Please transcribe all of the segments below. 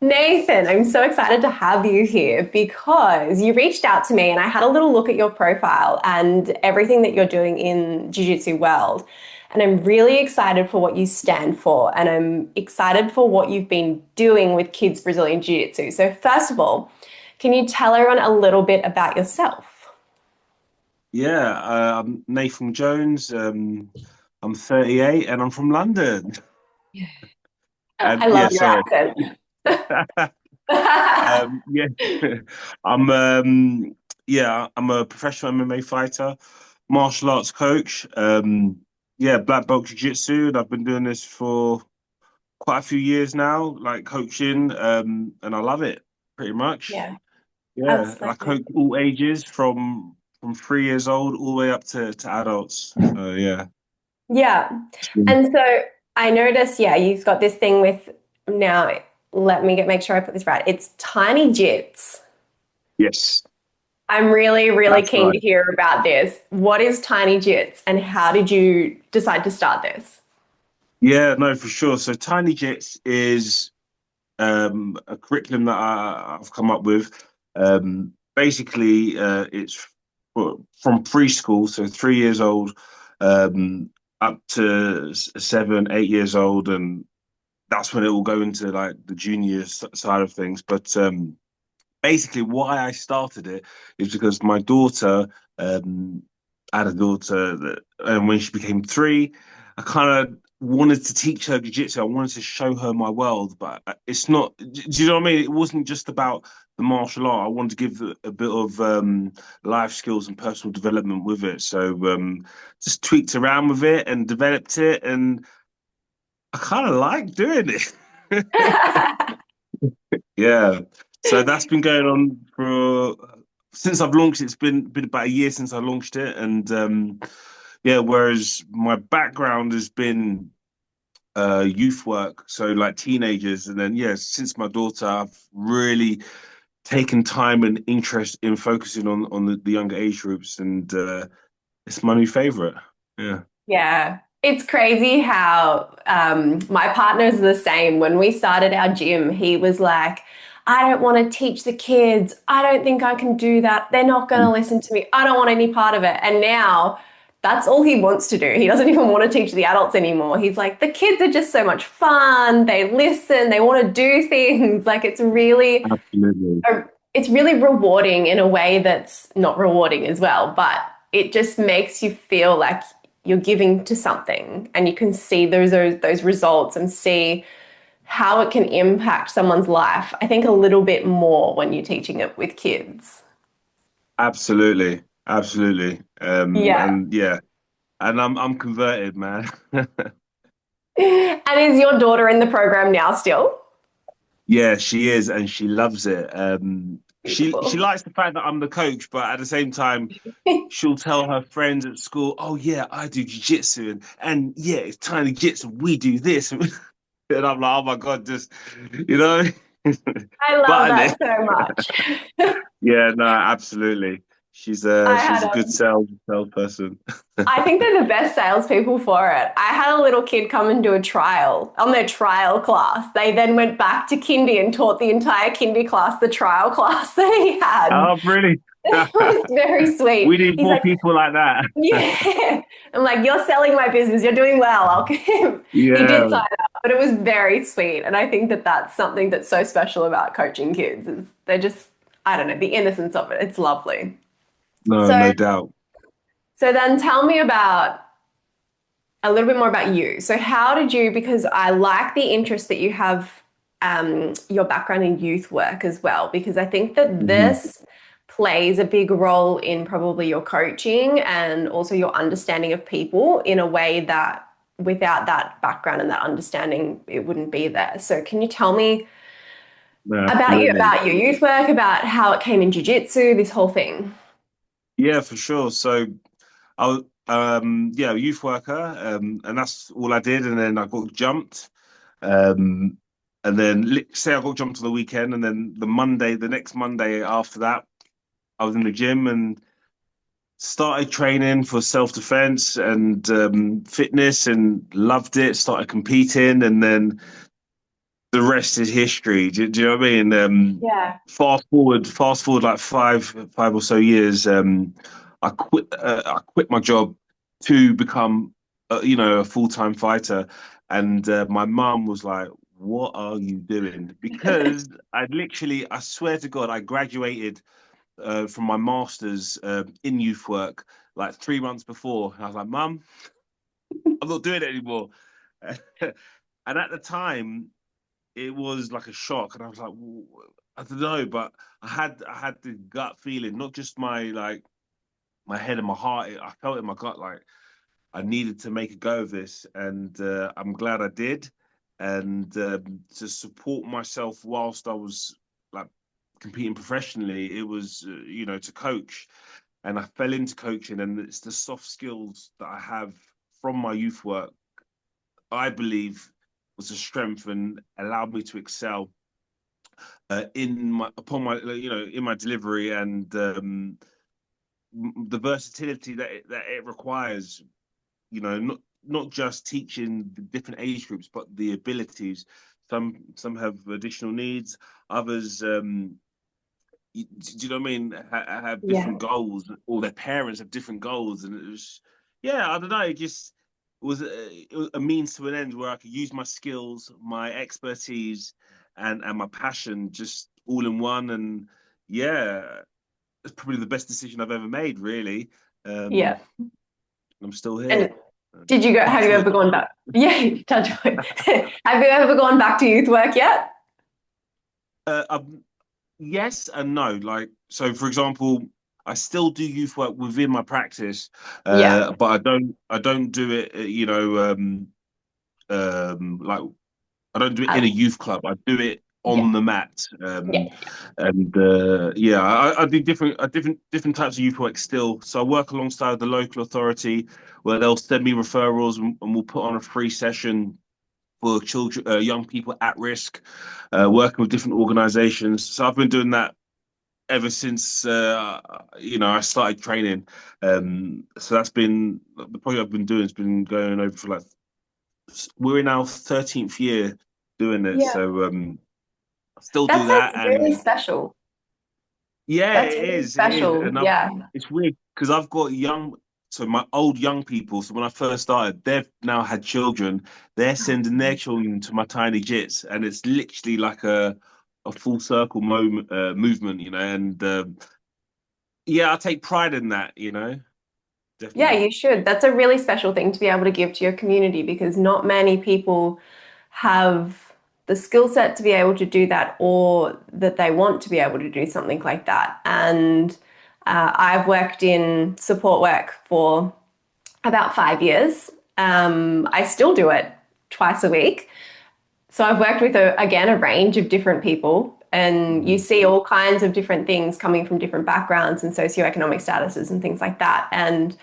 Nathan, I'm so excited to have you here because you reached out to me and I had a little look at your profile and everything that you're doing in Jiu-Jitsu world. And I'm really excited for what you stand for. And I'm excited for what you've been doing with kids Brazilian Jiu-Jitsu. So first of all, can you tell everyone a little bit about yourself? Yeah, I'm Nathan Jones. I'm 38 and I'm from London. I And love yeah, your sorry. accent. Yeah, I'm I'm a professional MMA fighter, martial arts coach. Yeah, black belt jiu-jitsu, and I've been doing this for quite a few years now, like coaching, and I love it pretty much. Yeah, Yeah, and I absolutely. coach all ages from 3 years old all the way up to adults. So yeah. Yeah. And so I noticed, yeah, you've got this thing with now, let me make sure I put this right. It's tiny jits. Yes, I'm really, really that's keen to right. hear about this. What is tiny jits and how did you decide to start this? Yeah, no, for sure. So Tiny Jits is a curriculum that I've come up with. Basically, it's from preschool, so 3 years old, um, up to 7, 8 years old, and that's when it will go into like the junior side of things. But basically, why I started it is because my daughter, um, I had a daughter that, and when she became three, I kind of wanted to teach her jiu-jitsu. I wanted to show her my world, but it's not. Do you know what I mean? It wasn't just about the martial art. I wanted to give a bit of life skills and personal development with it. So just tweaked around with it and developed it, and I kind of like doing it. Yeah. So that's been going on for since I've launched it. It's been about a year since I launched it, and yeah. Whereas my background has been youth work, so like teenagers, and then yeah, since my daughter, I've really taken time and interest in focusing on the younger age groups, and it's my new favorite. Yeah. Yeah. It's crazy how my partner's the same. When we started our gym, he was like, I don't want to teach the kids. I don't think I can do that. They're not going to listen to me. I don't want any part of it. And now that's all he wants to do. He doesn't even want to teach the adults anymore. He's like, the kids are just so much fun. They listen, they want to do things. Like Absolutely. it's really rewarding in a way that's not rewarding as well, but it just makes you feel like you're giving to something and you can see those results and see how it can impact someone's life. I think a little bit more when you're teaching it with kids. Absolutely. Absolutely. Yeah. And yeah, and I'm converted, man. And is your daughter in the program now still? Yeah, she is, and she loves it. She Beautiful. likes the fact that I'm the coach, but at the same time, she'll tell her friends at school, "Oh yeah, I do jiu-jitsu, and yeah, it's tiny jits, and we do this." And I'm like, "Oh my God, just you know, I love button that it." so much. Yeah, no, absolutely. I She's had a good salesperson. I think they're the best salespeople for it. I had a little kid come and do a trial on their trial class. They then went back to kindy and taught the entire kindy class the trial class that he had. Oh, really? It was very sweet. We need He's more like, people like that. yeah. I'm like, you're selling my business. You're doing well. He did Yeah, sign up, but it was very sweet. And I think that that's something that's so special about coaching kids is they're just, I don't know, the innocence of it. It's lovely. no, So, no doubt. so then tell me about a little bit more about you. So, how did you, because I like the interest that you have, your background in youth work as well, because I think that Mhm. this plays a big role in probably your coaching and also your understanding of people in a way that without that background and that understanding, it wouldn't be there. So, can you tell me No, absolutely. about your youth work, about how it came in jiu-jitsu, this whole thing? Yeah, for sure. So I was yeah, a youth worker, and that's all I did, and then I got jumped. Um and then say I got jumped on the weekend, and then the next Monday after that, I was in the gym and started training for self-defense and fitness and loved it, started competing, and then the rest is history. Do you know what I mean? Yeah. Fast forward like five or so years. I quit my job to become, a full-time fighter, and my mum was like, "What are you doing?" Because I swear to God, I graduated from my master's in youth work like 3 months before. And I was like, "Mum, I'm not doing it anymore." And at the time, it was like a shock, and I was like, I don't know, but I had the gut feeling, not just my head and my heart. I felt in my gut like I needed to make a go of this, and I'm glad I did. And to support myself whilst I was like competing professionally, it was to coach, and I fell into coaching, and it's the soft skills that I have from my youth work. I believe was a strength and allowed me to excel in my upon my in my delivery and the versatility that it requires. Not just teaching the different age groups, but the abilities. Some have additional needs. Others, do you know what I mean? Have different Yeah. goals, or their parents have different goals, and it was, yeah, I don't know. It just it was a means to an end where I could use my skills, my expertise, and my passion just all in one. And yeah, it's probably the best decision I've ever made, really. Um, Yeah. I'm still here. And did you go, have Touch you wood. ever gone back? Yeah, touch wood. Have you ever gone back to youth work yet? Uh, um, yes and no. Like, so for example, I still do youth work within my practice, Yeah. but I don't do it, like I don't do it in a Um, youth club. I do it yeah. on the mat. Yeah. And yeah, I do different types of youth work still. So I work alongside the local authority where they'll send me referrals, and we'll put on a free session for children, young people at risk, working with different organizations. So I've been doing that ever since I started training. So that's been the project I've been doing. Has been going over for like we're in our 13th year doing it. Yeah. So I still That do that, sounds really and special. yeah, That's it really is, it is, special. and Yeah. it's weird because I've got young. So my old young people. So when I first started, they've now had children. They're sending their children to my tiny jits, and it's literally like a full circle movement, and yeah, I take pride in that, Yeah, definitely. you should. That's a really special thing to be able to give to your community because not many people have the skill set to be able to do that or that they want to be able to do something like that. And I've worked in support work for about 5 years. I still do it twice a week. So I've worked with again a range of different people, and you Mhm. see all kinds of different things coming from different backgrounds and socioeconomic statuses and things like that. And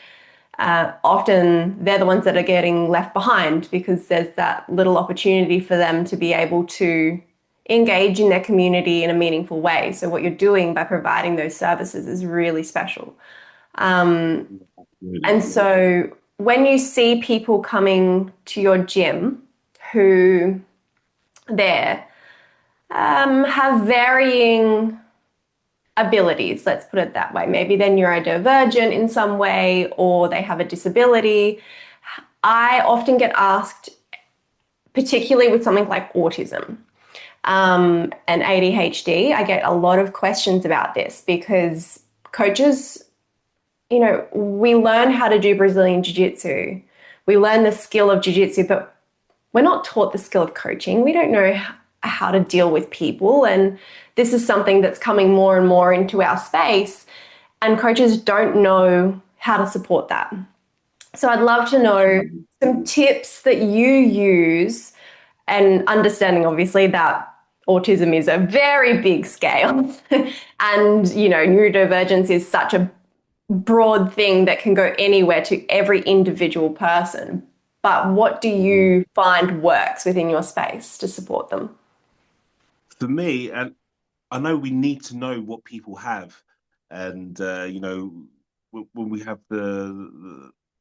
often they're the ones that are getting left behind because there's that little opportunity for them to be able to engage in their community in a meaningful way. So what you're doing by providing those services is really special. Really. And so when you see people coming to your gym who there have varying abilities, let's put it that way. Maybe they're neurodivergent in some way or they have a disability. I often get asked, particularly with something like autism and ADHD, I get a lot of questions about this because coaches, we learn how to do Brazilian Jiu Jitsu. We learn the skill of Jiu Jitsu, but we're not taught the skill of coaching. We don't know how to deal with people. And this is something that's coming more and more into our space. And coaches don't know how to support that. So I'd love to know some tips that you use and understanding obviously that autism is a very big scale and neurodivergence is such a broad thing that can go anywhere to every individual person. But what do Mhm. you find works within your space to support them? For me, and I know we need to know what people have, and when we have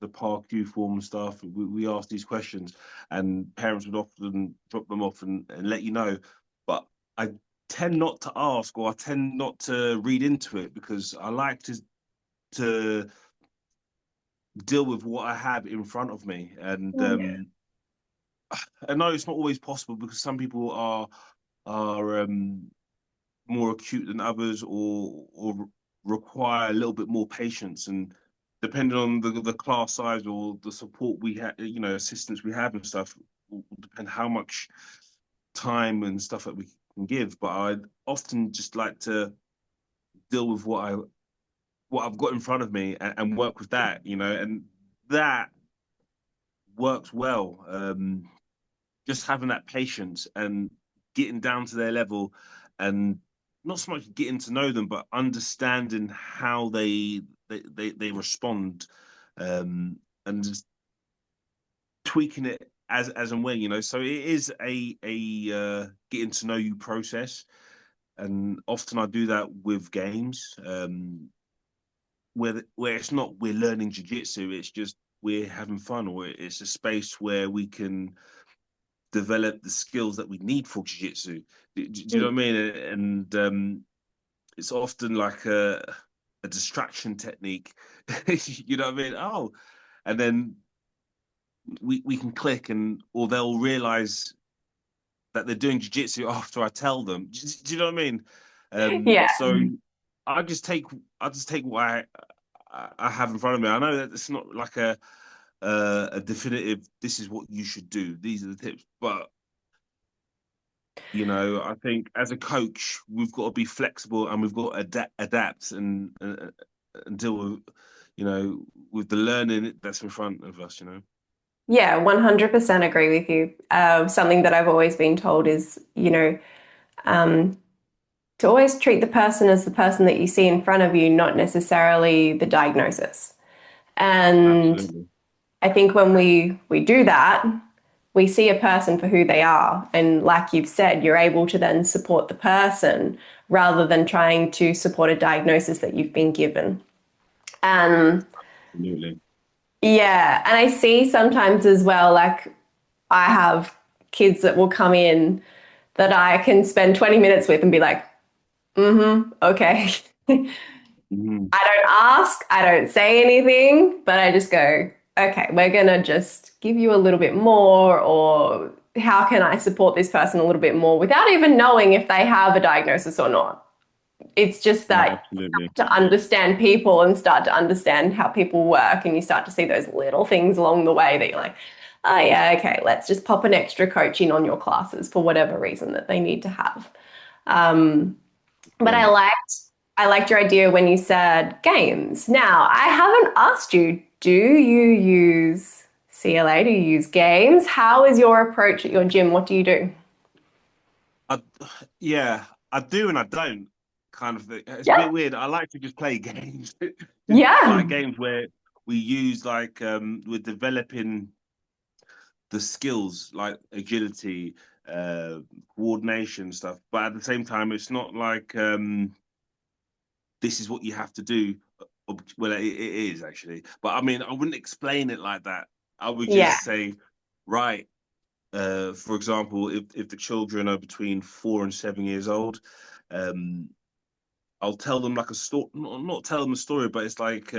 the PAR-Q form and stuff, we ask these questions, and parents would often drop them off and let you know. But I tend not to ask, or I tend not to read into it, because I like to deal with what I have in front of me. And Yeah. I know it's not always possible, because some people are more acute than others, or require a little bit more patience, and depending on the class size or the support we have, assistance we have and stuff, will depend how much time and stuff that we can give. But I'd often just like to deal with what I've got in front of me, and work with that, and that works well. Just having that patience and getting down to their level, and not so much getting to know them, but understanding how they respond, and just tweaking it as and when, So it is a getting to know you process, and often I do that with games, where it's not we're learning jiu-jitsu, it's just we're having fun, or it's a space where we can develop the skills that we need for jiu-jitsu. Do you know what I mean? And it's often like a distraction technique. You know what I mean? Oh, and then we can click, and or they'll realize that they're doing jiu-jitsu after I tell them. Do you know what I mean? Yeah. So I just take I just take what I have in front of me. I know that it's not like a definitive, this is what you should do, these are the tips, but I think as a coach, we've got to be flexible, and we've got to adapt, and deal with, with the learning that's in front of us. Yeah, 100% agree with you. Something that I've always been told is, um, to always treat the person as the person that you see in front of you, not necessarily the diagnosis. And Absolutely. I think when we do that, we see a person for who they are. And like you've said, you're able to then support the person rather than trying to support a diagnosis that you've been given. And Absolutely. yeah, and I see sometimes as well, like I have kids that will come in that I can spend 20 minutes with and be like, okay. Mhm. I don't ask, I don't say anything, but I just go, okay, we're going to just give you a little bit more, or how can I support this person a little bit more without even knowing if they have a diagnosis or not. It's just No, that you absolutely. start to understand people and start to understand how people work, and you start to see those little things along the way that you're like, oh yeah, okay, let's just pop an extra coach in on your classes for whatever reason that they need to have. Um, but Yeah. I liked your idea when you said games. Now, I haven't asked you, do you use CLA? Do you use games? How is your approach at your gym? What do you do? I, yeah, I do and I don't, kind of thing. It's a Yeah. bit weird. I like to just play games, just Yeah. like games where we use, like, we're developing the skills like agility, uh, coordination stuff. But at the same time, it's not like this is what you have to do. Well, it is actually, but I mean, I wouldn't explain it like that. I would Yeah. just say, right. For example, if the children are between 4 and 7 years old, um, I'll tell them like a story. Not tell them a story, but it's like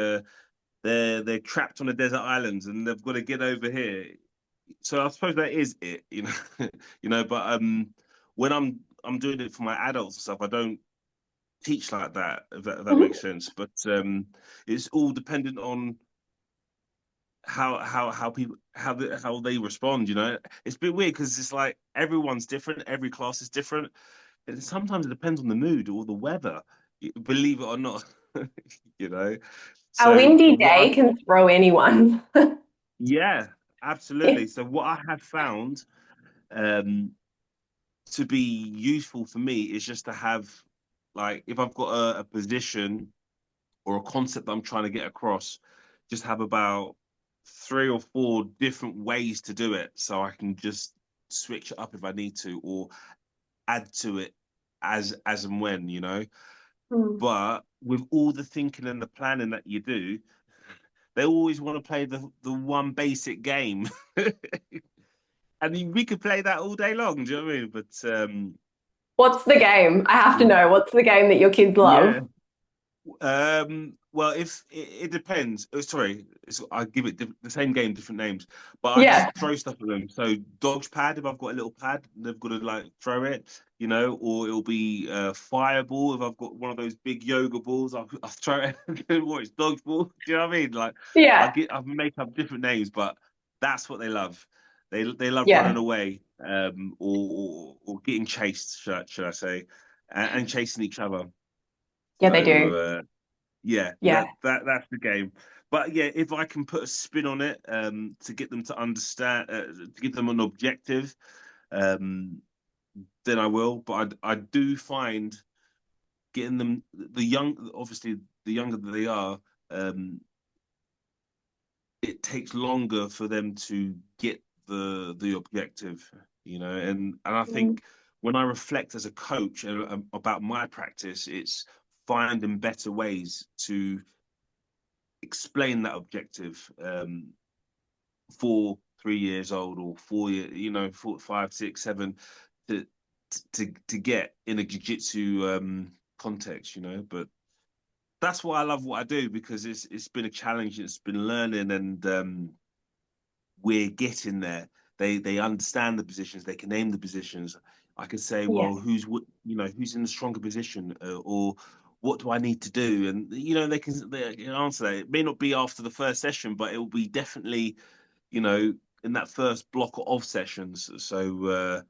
they're trapped on a desert island, and they've got to get over here. So I suppose that is it, But when I'm doing it for my adults and stuff, I don't teach like that. If that Mhm. makes sense. But it's all dependent on how people how they respond. It's a bit weird, because it's like everyone's different, every class is different, and sometimes it depends on the mood or the weather, believe it or not. you know A so windy what I day can throw anyone. Yeah, absolutely. So what I have found, um to be useful for me, is just to have, like, if I've got a position or a concept that I'm trying to get across, just have about 3 or 4 different ways to do it, so I can just switch it up if I need to, or add to it as and when. Hmm. But with all the thinking and the planning that you do, they always want to play the one basic game. And we could play that all day long, do you know what I mean? But What's the game? I have to yeah, know. What's the game that your kids yeah. love? Well, if it depends. Oh, sorry, I give it the same game, different names, but I Yeah, just throw stuff at them. So dodge pad, if I've got a little pad, they've got to like throw it, or it'll be fireball if I've got one of those big yoga balls. I'll throw it. What it's dodgeball? Do you know what I mean? Like yeah, I make up different names, but that's what they love. They love running yeah, away, or getting chased, should I say, and chasing each other. yeah. So They do. yeah, Yeah, that's the game. But yeah, if I can put a spin on it, to get them to understand, to give them an objective, um, then I will. But I do find getting them the young, obviously the younger they are, um, it takes longer for them to get the objective, and I mm, think when I reflect as a coach about my practice, it's finding better ways to explain that objective, for 3 years old or 4 year, 4, 5, 6, 7, to to get in a jiu-jitsu context, But that's why I love what I do, because it's been a challenge, it's been learning, and we're getting there. They understand the positions, they can name the positions. I could say, yeah, well, who's in the stronger position, or what do I need to do? And they can answer that. It may not be after the first session, but it will be definitely, you know, in that first block of sessions. So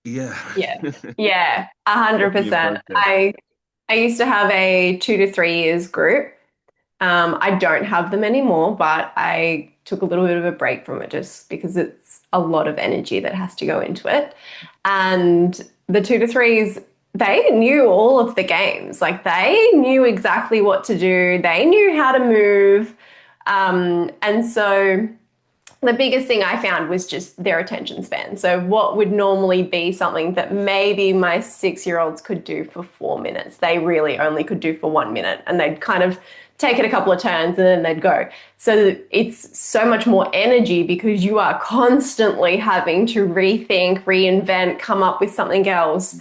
yeah, yeah, yeah. A hundred definitely a percent. process. I used to have a 2 to 3 years group. I don't have them anymore, but I took a little bit of a break from it just because it's a lot of energy that has to go into it. And the 2 to 3s, they knew all of the games. Like they knew exactly what to do. They knew how to move. And so the biggest thing I found was just their attention span. So, what would normally be something that maybe my 6 year olds could do for 4 minutes, they really only could do for 1 minute. And they'd kind of take it a couple of turns and then they'd go. So, it's so much more energy because you are constantly having to rethink, reinvent, come up with something else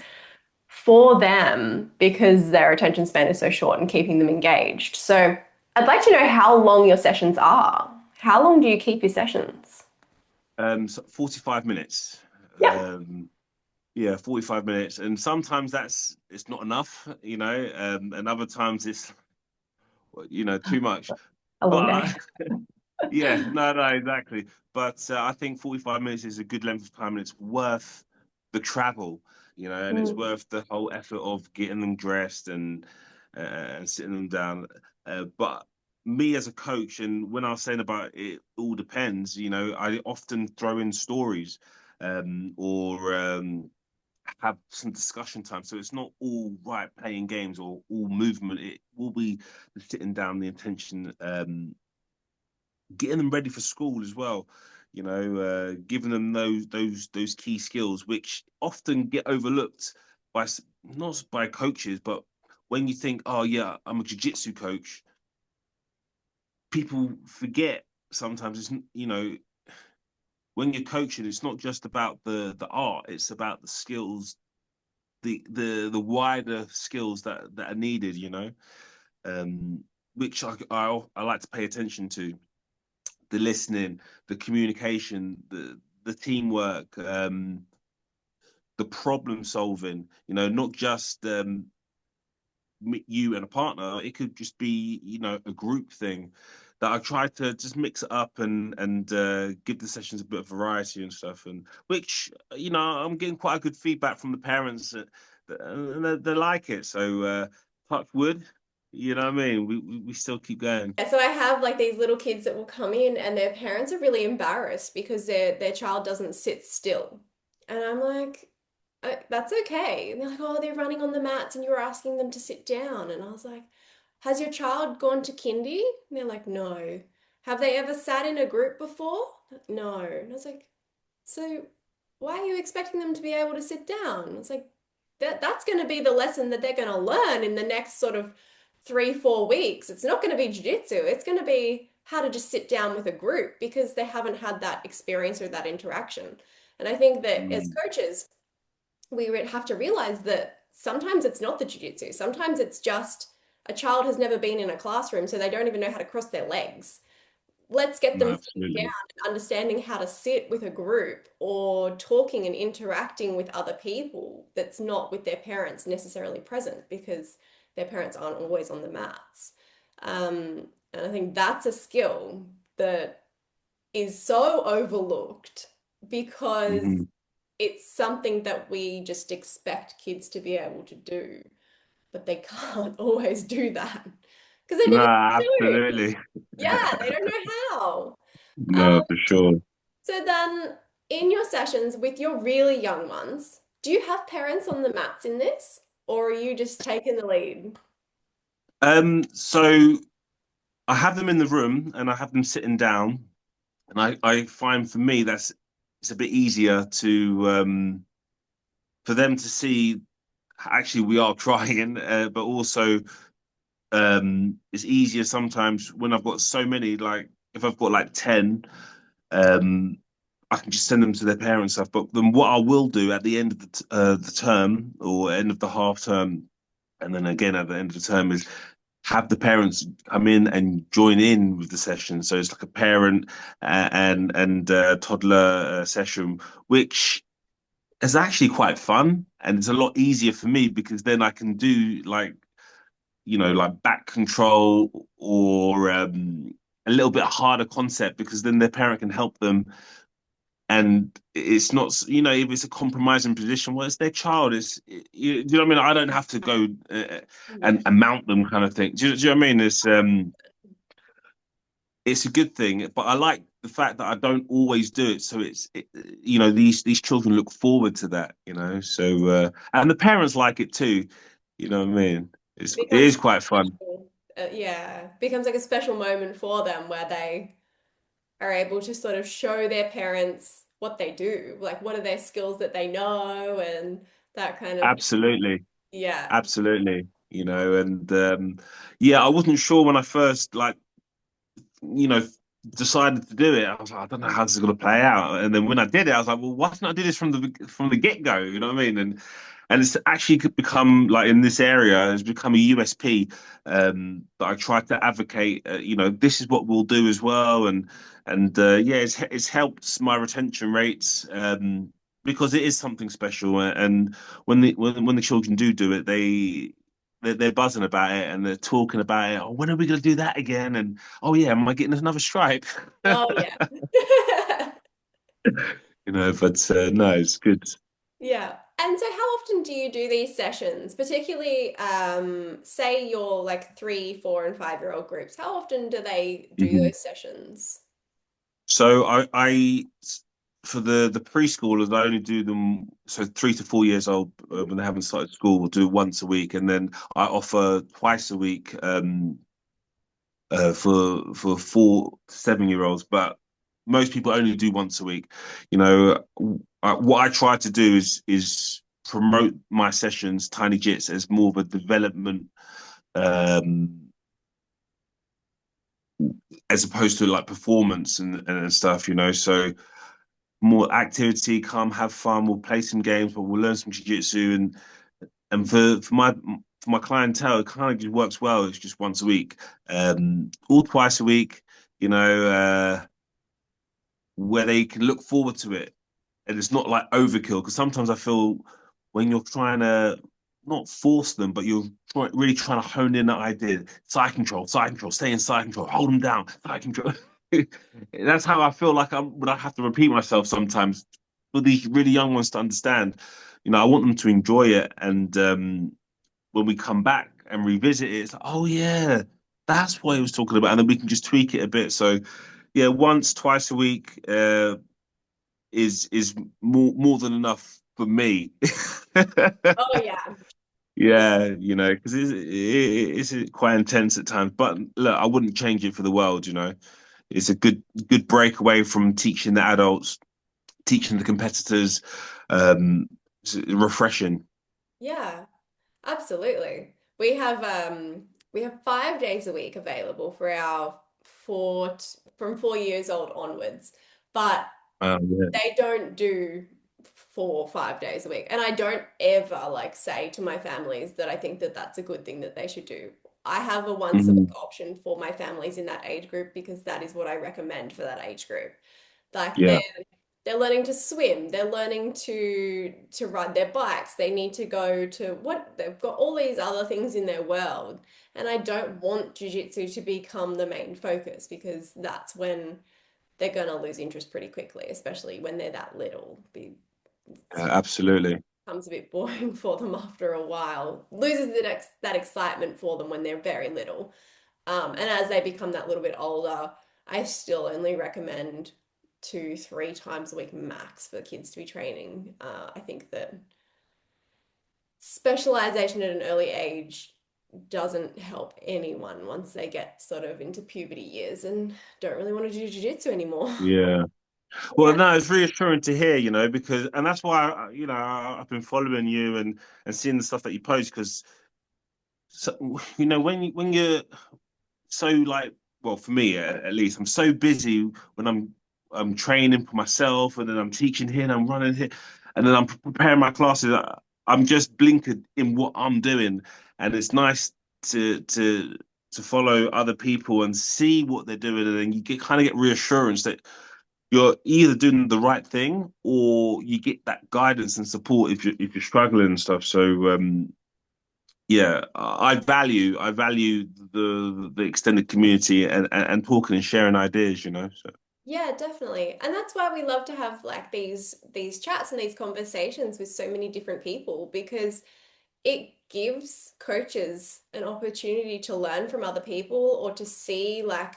for them because their attention span is so short and keeping them engaged. So, I'd like to know how long your sessions are. How long do you keep your sessions? So 45 minutes. Yeah. Yeah, 45 minutes. And sometimes it's not enough, and other times it's, too much. A long day. But yeah, no, no, exactly. But I think 45 minutes is a good length of time, and it's worth the travel, and it's Mm, worth the whole effort of getting them dressed and sitting them down. But me as a coach, and when I was saying about it all depends, I often throw in stories, or have some discussion time. So it's not all right playing games or all movement. It will be the sitting down, the intention, getting them ready for school as well. Giving them those key skills, which often get overlooked by not by coaches, but when you think, oh yeah, I'm a jiu-jitsu coach, people forget sometimes. It's when you're coaching, it's not just about the art; it's about the skills, the wider skills that are needed. Um, which I like to pay attention to: the listening, the communication, the teamwork, the problem solving. Not just you and a partner. It could just be a group thing. That I try to just mix it up and give the sessions a bit of variety and stuff, and which I'm getting quite a good feedback from the parents, and they like it. So touch wood, you know what I mean. We still keep going. Yeah, so I have like these little kids that will come in and their parents are really embarrassed because their child doesn't sit still. And I'm like, that's okay. And they're like, oh, they're running on the mats and you were asking them to sit down. And I was like, has your child gone to kindy? And they're like, no. Have they ever sat in a group before? No. And I was like, so why are you expecting them to be able to sit down? It's like that's going to be the lesson that they're going to learn in the next sort of 3, 4 weeks, it's not going to be jiu-jitsu. It's going to be how to just sit down with a group because they haven't had that experience or that interaction. And I think that as Mm, coaches, we would have to realize that sometimes it's not the jiu-jitsu. Sometimes it's just a child has never been in a classroom, so they don't even know how to cross their legs. Let's get no, them sitting down absolutely. and understanding how to sit with a group or talking and interacting with other people that's not with their parents necessarily present because their parents aren't always on the mats. And I think that's a skill that is so overlooked because Hmm. it's something that we just expect kids to be able to do, but they can't always do that because they No, never do. absolutely. Yeah, they don't know how. No, for sure. So then, in your sessions with your really young ones, do you have parents on the mats in this, or are you just taking the lead? So I have them in the room and I have them sitting down, and I find for me that's it's a bit easier to for them to see actually we are trying, but also it's easier sometimes when I've got so many, like if I've got like 10, um, I can just send them to their parents stuff. But then what I will do at the end of the term or end of the half term, and then again at the end of the term is have the parents come in and join in with the session. So it's like a parent and toddler session, which is actually quite fun and it's a lot easier for me because then I can do like like back control or a little bit harder concept because then their parent can help them. And it's not, if it's a compromising position, well, it's their child. Do you know what I mean? I don't have to go Yeah. and mount them kind of thing. Do you know what I mean? It's a good thing, but I like the fact that I don't always do it. So these children look forward to that, and the parents like it too. You know what I mean? It Becomes is quite fun. special. Yeah, becomes like a special moment for them where they are able to sort of show their parents what they do, like what are their skills that they know and that kind of, Absolutely. yeah. Absolutely. And yeah, I wasn't sure when I first you know, decided to do it. I was like, I don't know how this is going to play out. And then when I did it, I was like, well, why didn't I do this from the get go? You know what I mean? And it's actually become like in this area has become a USP that I try to advocate. This is what we'll do as well. And yeah, it's helped my retention rates. Because it is something special, and when the children do it, they're buzzing about it and they're talking about it. Oh, when are we going to do that again? And oh yeah, am I getting another stripe? Oh, yeah. But no, it's good. Yeah. And so how often do you do these sessions, particularly say you're like 3, 4, and 5-year-old groups? How often do they do Mhm. those sessions? So I for the preschoolers, I only do them so 3 to 4 years old when they haven't started school. We'll do once a week, and then I offer twice a week for 4 to 7 year olds, but most people only do once a week. What I try to do is promote my sessions, Tiny Jits, as more of a development, um, as opposed to like performance and stuff. So more activity, come have fun. We'll play some games, but we'll learn some jiu-jitsu and for my clientele, it kind of just works well. It's just once a week, or twice a week. You know, where they can look forward to it and it's not like overkill. Because sometimes I feel when you're trying to not force them, but you're really trying to hone in that idea, side control, stay in side control, hold them down, side control. That's how I feel like when I have to repeat myself sometimes for these really young ones to understand. I want them to enjoy it, and when we come back and revisit it, it's like, oh yeah, that's what he was talking about, and then we can just tweak it a bit. So yeah, once, twice a week is more than enough for me. Oh, yeah. Yeah, because it's quite intense at times. But look, I wouldn't change it for the world. It's a good break away from teaching the adults, teaching the competitors. It's refreshing. Yeah. Absolutely. We have We have 5 days a week available for our from 4 years old onwards, but Yeah. they don't do 4 or 5 days a week. And I don't ever like say to my families that I think that that's a good thing that they should do. I have a once a week Mhm. option for my families in that age group because that is what I recommend for that age group. Like Yeah. they're learning to swim, they're learning to ride their bikes, they need to go to what they've got all these other things in their world. And I don't want jiu-jitsu to become the main focus because that's when they're going to lose interest pretty quickly, especially when they're that little. It Absolutely. becomes a bit boring for them after a while. Loses that excitement for them when they're very little. And as they become that little bit older, I still only recommend 2, 3 times a week max for kids to be training. I think that specialization at an early age doesn't help anyone once they get sort of into puberty years and don't really want to do jiu-jitsu anymore. Yeah. Well, Yeah. no, it's reassuring to hear, because, and that's why, I've been following you and seeing the stuff that you post because, so, when you're so like, well, for me at least, I'm so busy when I'm training for myself and then I'm teaching here and I'm running here and then I'm preparing my classes. I'm just blinkered in what I'm doing, and it's nice to follow other people and see what they're doing, and then you get reassurance that you're either doing the right thing or you get that guidance and support if you're struggling and stuff. So yeah, I value the extended community and talking and sharing ideas, So Yeah, definitely. And that's why we love to have like these chats and these conversations with so many different people because it gives coaches an opportunity to learn from other people or to see like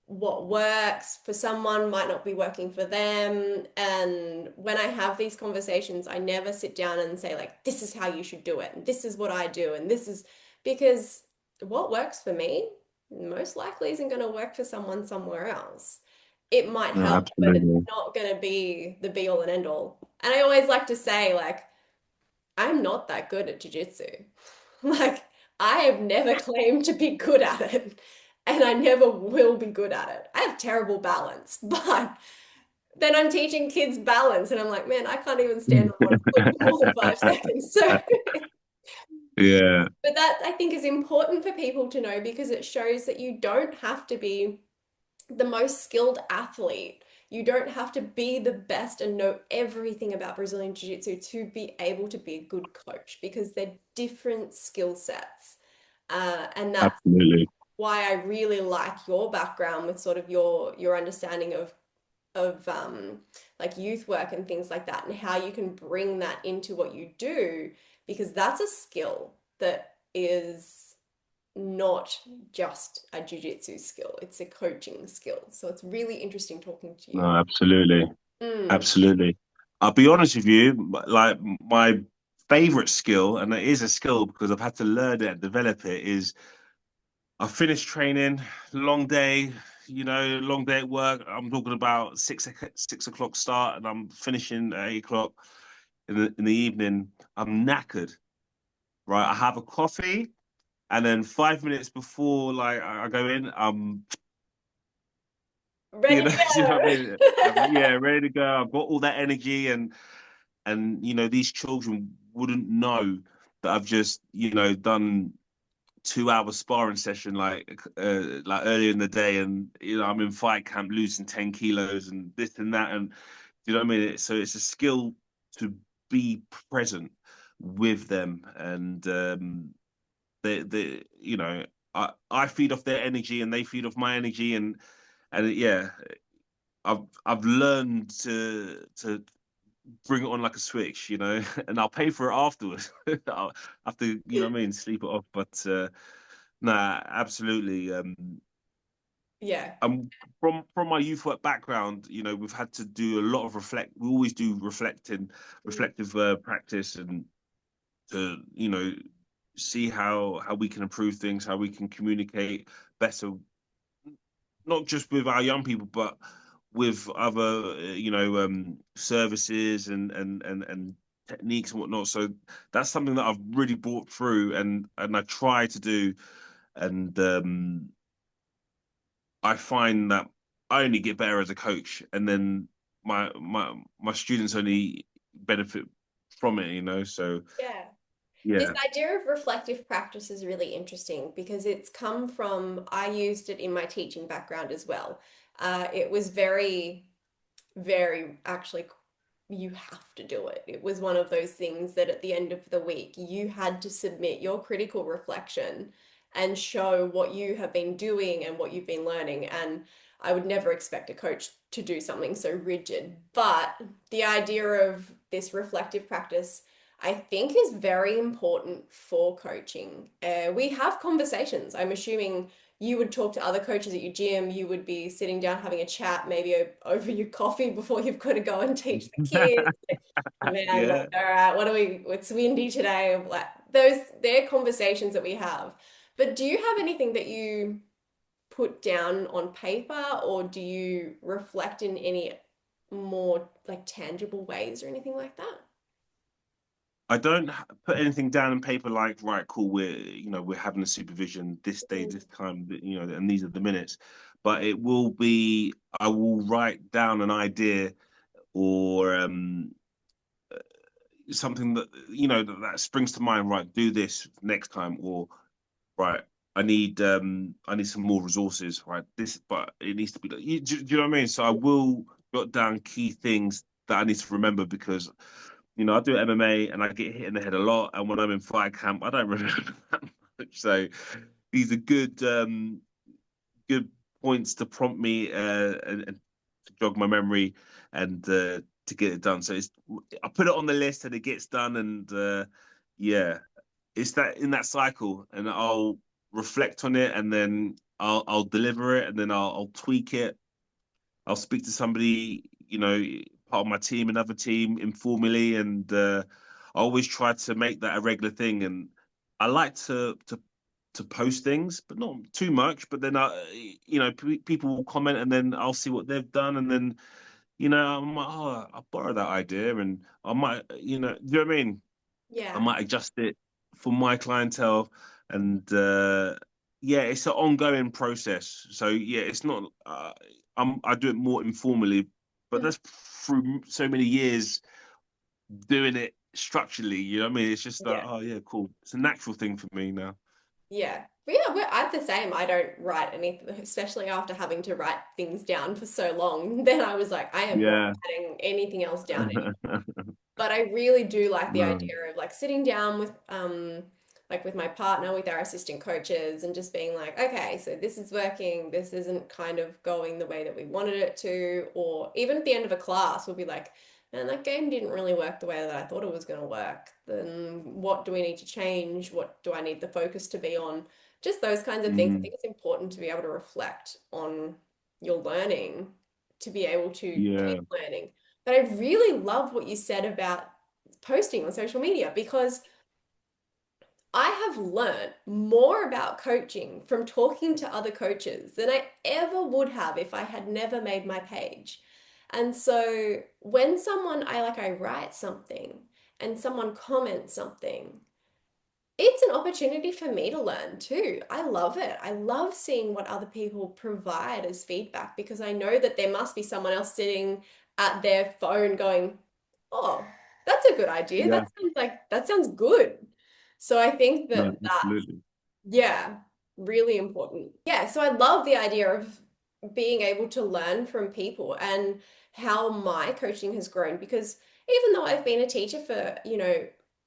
what works for someone might not be working for them. And when I have these conversations, I never sit down and say, like, this is how you should do it, and this is what I do, and this is because what works for me most likely isn't going to work for someone somewhere else. It might no, help, but it's absolutely. not going to be the be all and end all. And I always like to say, like, I'm not that good at jiu-jitsu. Like, I have never claimed to be good at it, and I never will be good at it. I have terrible balance, but then I'm teaching kids balance, and I'm like, man, I can't even stand on one foot for more than 5 seconds. So, Yeah, but that I think is important for people to know because it shows that you don't have to be the most skilled athlete. You don't have to be the best and know everything about Brazilian Jiu Jitsu to be able to be a good coach because they're different skill sets. And that's absolutely. why I really like your background with sort of your understanding of like youth work and things like that and how you can bring that into what you do because that's a skill that is not just a jiu-jitsu skill, it's a coaching skill. So it's really interesting talking to you. No, absolutely. Mm. Absolutely. I'll be honest with you, like my favorite skill, and it is a skill because I've had to learn it and develop it, is I finished training, long day, long day at work. I'm talking about 6 o'clock start, and I'm finishing at 8 o'clock in the evening. I'm knackered, right? I have a coffee, and then 5 minutes before like I go in, Ready to you know what I mean? go. Yeah, ready to go. I've got all that energy and these children wouldn't know that I've just done 2 hour sparring session like earlier in the day, and I'm in fight camp losing 10 kilos and this and that, and you know what I mean. So it's a skill to be present with them, and they I feed off their energy and they feed off my energy, and yeah, I've learned to bring it on like a switch, and I'll pay for it afterwards. I'll have to, what I mean, sleep it off. But nah, absolutely. Yeah. From my youth work background, we've had to do a lot of reflect. We always do reflective practice, and to see how we can improve things, how we can communicate better, not just with our young people, but with other, services and techniques and whatnot. So that's something that I've really brought through, and I try to do and I find that I only get better as a coach, and then my students only benefit from it, you know. So Yeah. This yeah. idea of reflective practice is really interesting because it's come from, I used it in my teaching background as well. It was very actually, you have to do it. It was one of those things that at the end of the week, you had to submit your critical reflection and show what you have been doing and what you've been learning. And I would never expect a coach to do something so rigid. But the idea of this reflective practice, I think, is very important for coaching. We have conversations. I'm assuming you would talk to other coaches at your gym. You would be sitting down having a chat, maybe over your coffee before you've got to go and teach the kids. Man, like, Yeah. all right, what are we? It's windy today. Like those, they're conversations that we have. But do you have anything that you put down on paper, or do you reflect in any more like tangible ways or anything like that? I don't put anything down in paper like, right, cool, we're having a supervision this day, Mm. this time, and these are the minutes. But it will be, I will write down an idea or something that, that springs to mind, right, do this next time, or right, I need some more resources, right? This, but it needs to be, do you know what I mean? So I will jot down key things that I need to remember because I do MMA and I get hit in the head a lot. And when I'm in fight camp, I don't remember that much. So these are good points to prompt me and to jog my memory and to get it done. So I put it on the list and it gets done. And yeah, it's that in that cycle, and I'll reflect on it, and then I'll deliver it, and then I'll tweak it. I'll speak to somebody, part of my team, another team, informally, and I always try to make that a regular thing. And I like to post things, but not too much. But then people will comment, and then I'll see what they've done, and then I'm like, oh, I borrow that idea, and I might, do you know what I mean? I Yeah. might adjust it for my clientele, and yeah, it's an ongoing process. So yeah, it's not. I do it more informally, but Mhm. that's through so many years doing it structurally. You know what I mean? It's just like, Yeah. oh yeah, cool. It's a natural thing for me now. Yeah. But yeah, I'm the same. I don't write anything, especially after having to write things down for so long. Then I was like, I am not Yeah. writing anything else down anymore. But I really do like the No. idea of like sitting down with like with my partner, with our assistant coaches, and just being like, okay, so this is working, this isn't kind of going the way that we wanted it to, or even at the end of a class, we'll be like, man, that game didn't really work the way that I thought it was going to work. Then what do we need to change? What do I need the focus to be on? Just those kinds of things. I Mm, think it's important to be able to reflect on your learning to be able to yeah. keep learning. But I really love what you said about posting on social media because I have learned more about coaching from talking to other coaches than I ever would have if I had never made my page. And so when I write something and someone comments something, it's an opportunity for me to learn too. I love it. I love seeing what other people provide as feedback because I know that there must be someone else sitting at their phone going, "Oh, that's a good idea. Yeah. That sounds good." So I think No, that's, absolutely. yeah, really important. Yeah, so I love the idea of being able to learn from people and how my coaching has grown because even though I've been a teacher for,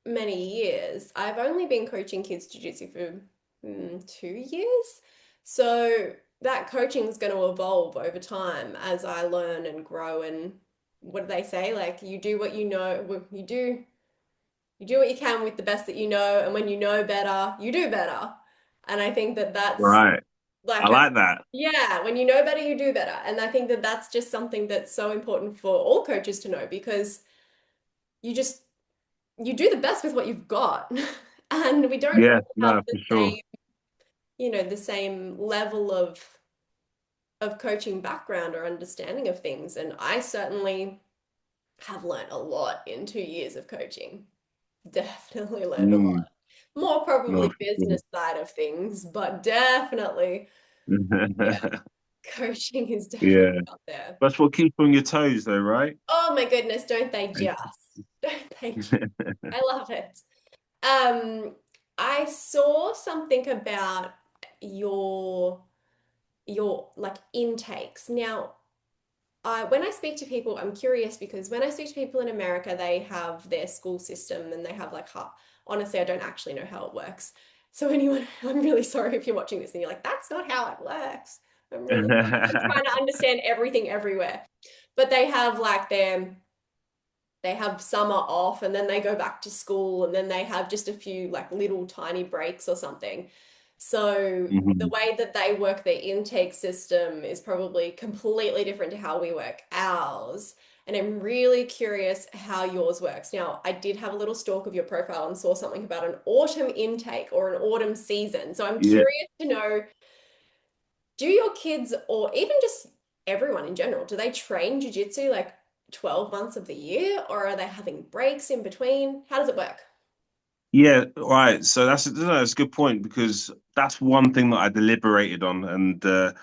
many years, I've only been coaching kids jiu-jitsu for 2 years. So that coaching is going to evolve over time as I learn and grow. And what do they say? Like you do what you know, you do what you can with the best that you know, and when you know better, you do better. And I think that that's Right. I like a, like that. yeah, when you know better, you do better. And I think that that's just something that's so important for all coaches to know because you just you do the best with what you've got. And we don't Yeah. all have No, the for sure. same, the same level of coaching background or understanding of things. And I certainly have learned a lot in 2 years of coaching. Definitely learned a Mm. lot. More No, probably for sure. business side of things, but definitely, yeah, coaching is definitely Yeah. up there. That's what keeps you on your toes, though, right? Oh my goodness, don't they just? Don't they just? I love it. Um, I saw something about your like intakes. Now, when I speak to people, I'm curious because when I speak to people in America, they have their school system and they have like, honestly, I don't actually know how it works. So anyone, I'm really sorry if you're watching this and you're like, that's not how it works. I'm really I'm trying to understand everything everywhere. But they have like they have summer off and then they go back to school and then they have just a few like little tiny breaks or something. So the Mhm. way that they work their intake system is probably completely different to how we work ours. And I'm really curious how yours works. Now, I did have a little stalk of your profile and saw something about an autumn intake or an autumn season. So I'm Yeah. curious to know, do your kids or even just everyone in general, do they train jiu-jitsu like 12 months of the year or are they having breaks in between? How does it work? Yeah, right. So that's a good point because that's one thing that I deliberated on, and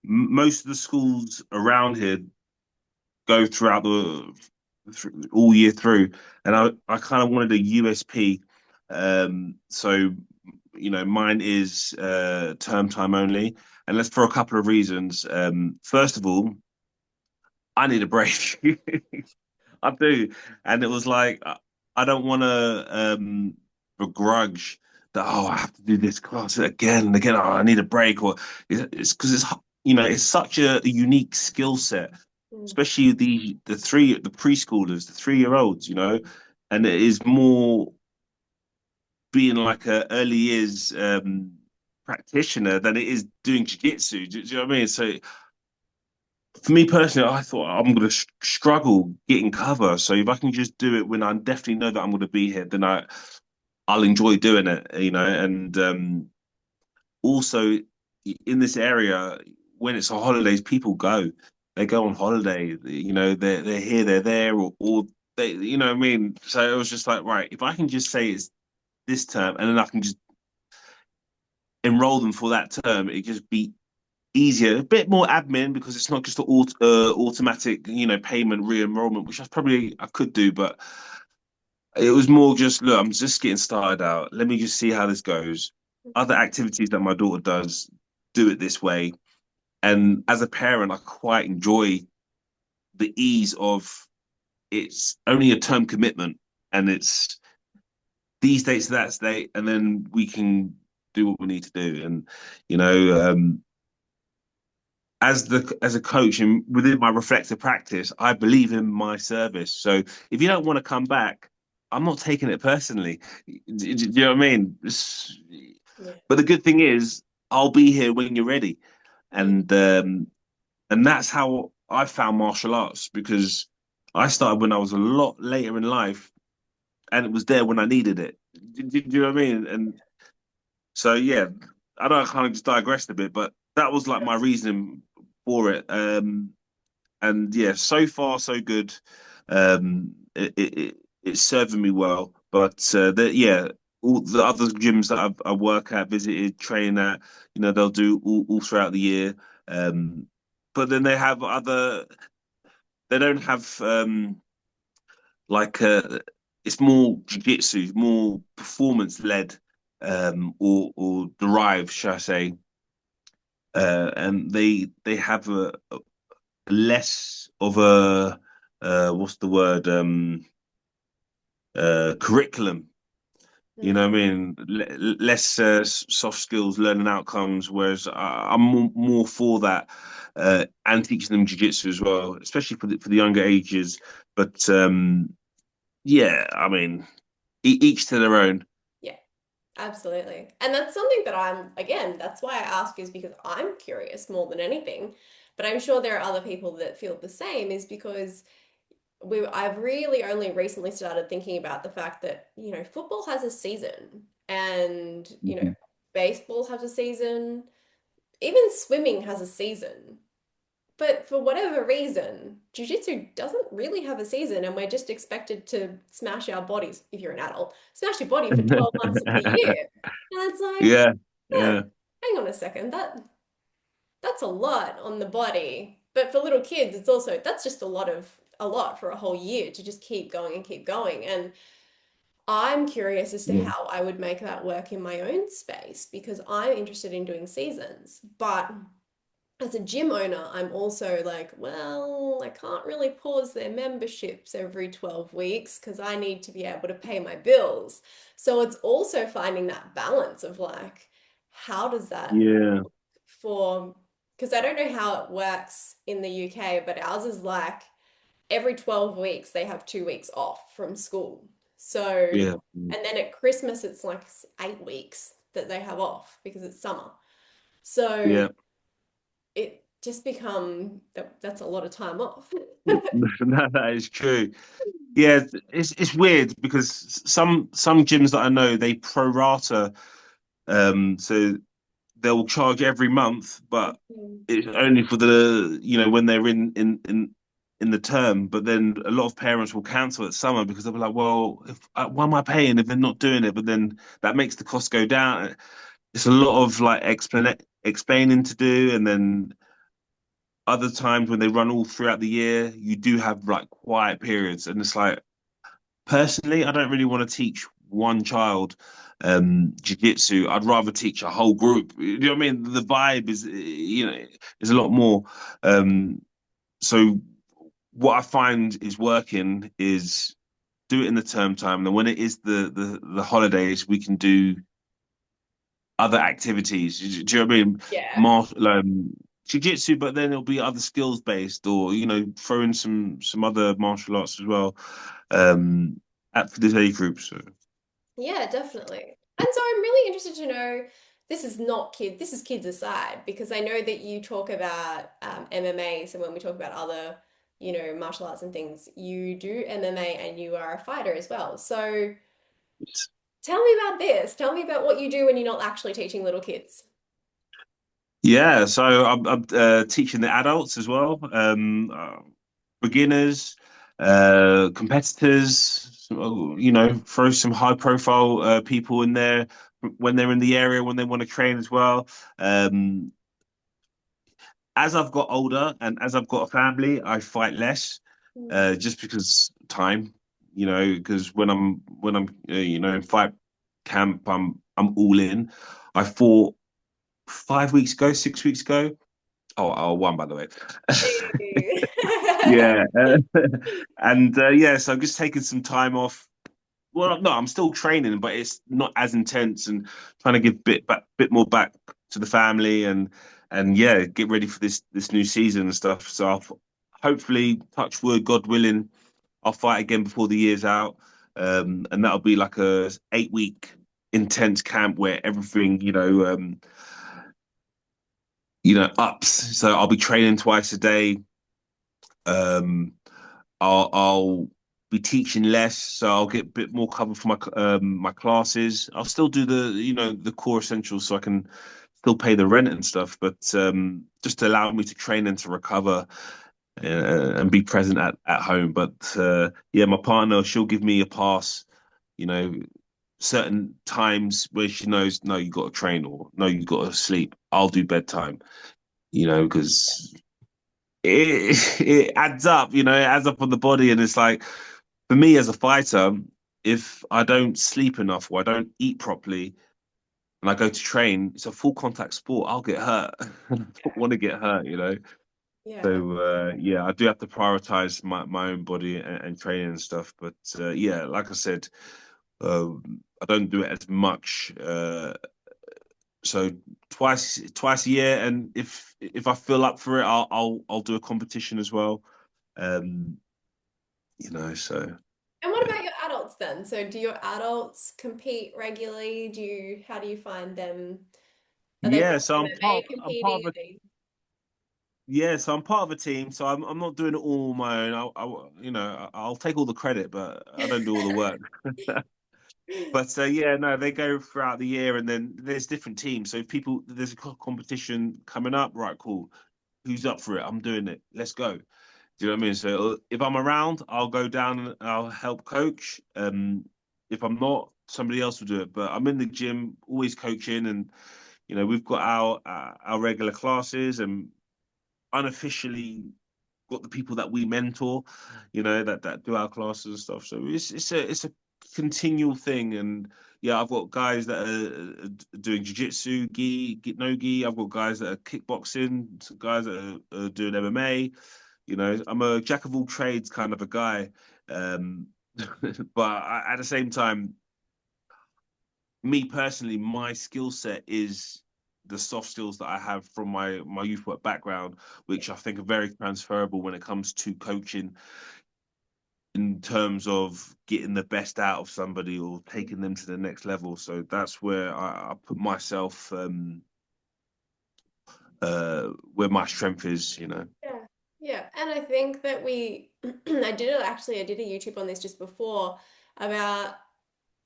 most of the schools around here go throughout all year through, and I kind of wanted a USP. So mine is term time only, and that's for a couple of reasons. First of all, I need a break. I do, and it was like I don't want to begrudge that. Oh, I have to do this class again and again. Oh, I need a break, or it's because it's such a unique skill set, Mm. especially the preschoolers, the 3-year-olds, and it is more being like a early years practitioner than it is doing jiu-jitsu. Do you know what I mean? So for me personally, I thought I'm going to struggle getting cover. So if I can just do it when I definitely know that I'm going to be here, then I'll enjoy doing it, And also in this area, when it's a holidays, people go. They go on holiday. They're here, they're there, or they, what I mean. So it was just like, right, if I can just say it's this term, and then I can just enroll them for that term, it just be easier, a bit more admin because it's not just an automatic, payment re-enrollment, which I could do, but it was more just, look, I'm just getting started out. Let me just see how this goes. Other activities that my daughter does, do it this way. And as a parent, I quite enjoy the ease of it's only a term commitment and it's these dates to that date, and then we can do what we need to do. And, you know, um, as a coach and within my reflective practice, I believe in my service. So if you don't want to come back, I'm not taking it personally. Do you know what I mean? Yeah. But the good thing is, I'll be here when you're ready, Yeah. and that's how I found martial arts because I started when I was a lot later in life, and it was there when I needed it. Do you know what I mean? And so yeah, I know I kind of just digressed a bit, but that was like my reasoning for it. And yeah, so far so good. It's serving me well. But yeah, all the other gyms that I work at, visited, train at, they'll do all throughout the year. Um, but then they have other. They don't have like it's more jiu-jitsu, more performance led, or derived, shall I say? And they have a less of a what's the word curriculum. You know Mm. what I mean? Less soft skills, learning outcomes. Whereas I'm more for that, and teaching them jujitsu as well, especially for the younger ages. But yeah, I mean, each to their own. Yeah, absolutely. And that's something that again, that's why I ask is because I'm curious more than anything. But I'm sure there are other people that feel the same, is because I've really only recently started thinking about the fact that, football has a season and, baseball has a season, even swimming has a season. But for whatever reason, jiu-jitsu doesn't really have a season, and we're just expected to smash our bodies, if you're an adult, smash your body for 12 months of the year. And it's like, Yeah, huh, yeah, hang on a second, that's a lot on the body. But for little kids, it's also that's just a lot for a whole year to just keep going and keep going. And I'm curious as to yeah, how I would make that work in my own space because I'm interested in doing seasons. But as a gym owner, I'm also like, well, I can't really pause their memberships every 12 weeks because I need to be able to pay my bills. So it's also finding that balance of like, how does that yeah, for, because I don't know how it works in the UK, but ours is like every 12 weeks they have 2 weeks off from school. So, yeah, and then at Christmas it's like 8 weeks that they have off because it's summer. So yeah. it just become that's a lot of time off. No, that is true. Yeah, it's weird because some gyms that I know they pro rata, so they'll charge every month, but it's only for the when they're in the term. But then a lot of parents will cancel at summer because they'll be like, well, why am I paying if they're not doing it? But then that makes the cost go down. It's a lot of like explaining to do, and then other times when they run all throughout the year, you do have like quiet periods, and it's like personally, I don't really want to teach one child jiu-jitsu. I'd rather teach a whole group. You know what I mean? The vibe is is a lot more. Um, so what I find is working is do it in the term time, and then when it is the holidays, we can do other activities. Do you know what I mean? Yeah. Martial, jiu-jitsu, but then it'll be other skills based, or throw in some other martial arts as well. Um, at for this age group. So Yeah, definitely. And so I'm really interested to know this is not kid, this is kids aside, because I know that you talk about MMA. So when we talk about other, martial arts and things, you do MMA and you are a fighter as well. So tell me about this. Tell me about what you do when you're not actually teaching little kids. yeah, so I'm teaching the adults as well, beginners, competitors. Throw some high profile people in there when they're in the area when they want to train as well. Um, as I've got older and as I've got a family, I fight less, Mm. just because time. Because when I'm in fight camp, I'm all in. I fought 5 weeks ago, 6 weeks ago. Oh, I won by the way. Hey. Yeah, and yeah, so I'm just taking some time off. Well, no, I'm still training, but it's not as intense and trying to give bit more back to the family and yeah, get ready for this new season and stuff. So I'll hopefully, touch wood, God willing, I'll fight again before the year's out, and that'll be like a 8 week intense camp where everything ups. So I'll be training twice a day. Um, I'll be teaching less, so I'll get a bit more cover for my classes. I'll still do the core essentials, so I can still pay the rent and stuff, but just to allow me to train and to recover and be present at home. But yeah, my partner, she'll give me a pass. You know, certain times where she knows, no, you got to train or no, you got to sleep. I'll do bedtime. Because it adds up. It adds up on the body, and it's like for me as a fighter, if I don't sleep enough or I don't eat properly and I go to train, it's a full contact sport. I'll get hurt. I don't want to get hurt. Yeah. So yeah, I do have to prioritize my own body and training and stuff. But yeah, like I said, I don't do it as much. So twice a year, and if I feel up for it, I'll do a competition as well. Um, so And what yeah. about your adults then? So do your adults compete regularly? How do you find them? Are they Yeah, more so MMA I'm part competing? of Are a they... yeah, so I'm part of a team. So I'm not doing it all on my own. I'll take all the credit, but I don't do all the work. But yeah, no, they go throughout the year, and then there's different teams. So if there's a competition coming up, right? Cool. who's up for it? I'm doing it. Let's go. Do you know what I mean? So if I'm around, I'll go down and I'll help coach. If I'm not, somebody else will do it. But I'm in the gym, always coaching, and we've got our regular classes, and unofficially got the people that we mentor, that do our classes and stuff. So it's a continual thing, and yeah, I've got guys that are doing jiu-jitsu, gi, no gi. I've got guys that are kickboxing, guys that are doing MMA. I'm a jack of all trades kind of a guy, um, but at the same time, me personally, my skill set is the soft skills that I have from my youth work background, which I think are very transferable when it comes to coaching in terms of getting the best out of somebody or taking them to the next level. So that's where I put myself where my strength is. Yeah. Yeah. And I think that I did a YouTube on this just before about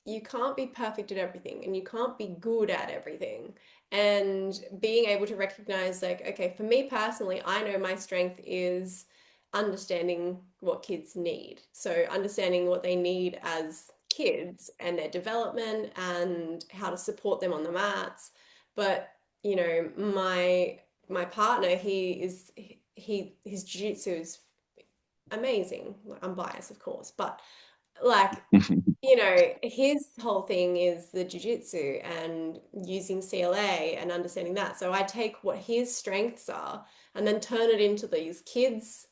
you can't be perfect at everything and you can't be good at everything. And being able to recognize, like, okay, for me personally, I know my strength is understanding what kids need. So, understanding what they need as kids and their development and how to support them on the mats. But, my partner, his jiu-jitsu is amazing. I'm biased, of course, but like his whole thing is the jiu-jitsu and using CLA and understanding that. So I take what his strengths are and then turn it into these kids'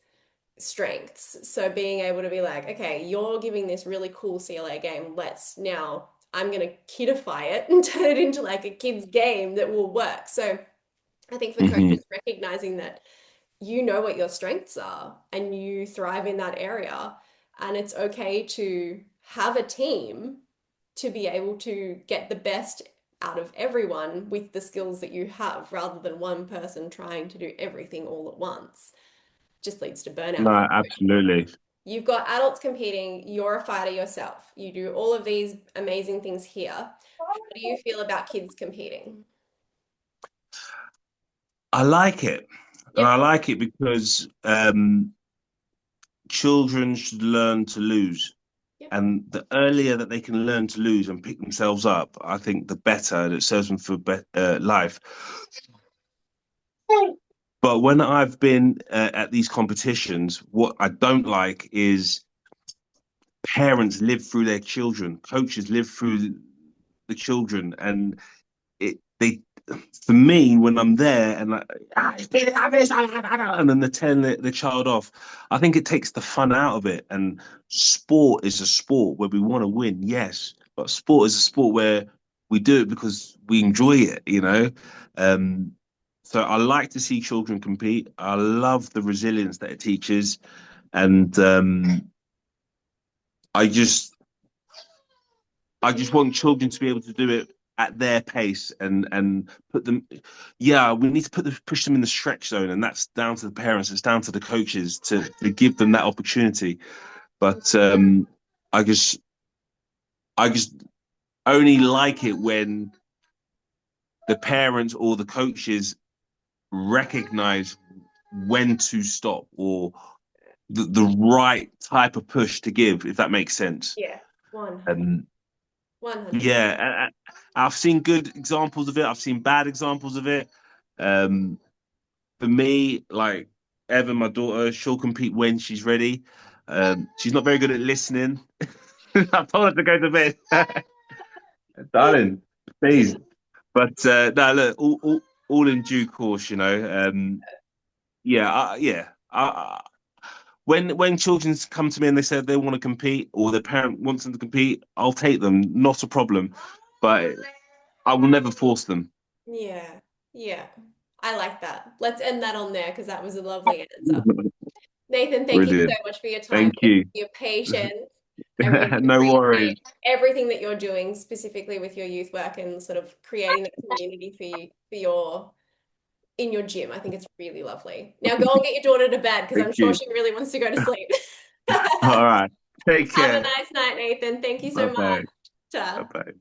strengths. So being able to be like, okay, you're giving this really cool CLA game. I'm going to kidify it and turn it into like a kids game that will work. So I think for Hmm. coaches, recognizing that you know what your strengths are and you thrive in that area. And it's okay to have a team to be able to get the best out of everyone with the skills that you have rather than one person trying to do everything all at once. Just leads to burnout for No, absolutely. you've got adults competing, you're a fighter yourself. You do all of these amazing things here. How do you feel about kids competing? I like it. And I Yep. like it because children should learn to lose. Yep. And the earlier that they can learn to lose and pick themselves up, I think the better, and it serves them for life. But when I've been at these competitions, what I don't like is parents live through their children, coaches live through the children, and they for me when I'm there and like and then they turn the child off, I think it takes the fun out of it. And sport is a sport where we want to win, yes, but sport is a sport where we do it because we enjoy it. Um, so I like to see children compete. I love the resilience that it teaches, and I just I just want children to be able to do it at their pace and put them. Yeah, we need to push them in the stretch zone, and that's down to the parents. It's down to the coaches to give them that opportunity. But I just I just only like it when the parents or the coaches recognize when to stop or the right type of push to give, if that makes sense. Yeah, 100. And 100. yeah, I've seen good examples of it. I've seen bad examples of it. Um, for me, like Evan, my daughter, she'll compete when she's ready. She's not very good at listening. I told her to go to bed, darling, please. But no, look, all in due course. Yeah, yeah. When children come to me and they say they want to compete or their parent wants them to compete, I'll take them, not a problem. But I will never force them. Yeah, yeah. I like that. Let's end that on there because that was a lovely answer. Nathan, thank you so Brilliant. much for your time, Thank you. your patience. I really No worries. appreciate everything that you're doing, specifically with your youth work and sort of creating that community for your in your gym. I think it's really lovely. Now go and get your daughter to bed because Thank I'm sure you. she really wants to go to sleep. All right. Take Have a care. nice night, Nathan. Thank you so Bye much. bye. Bye Ta. bye.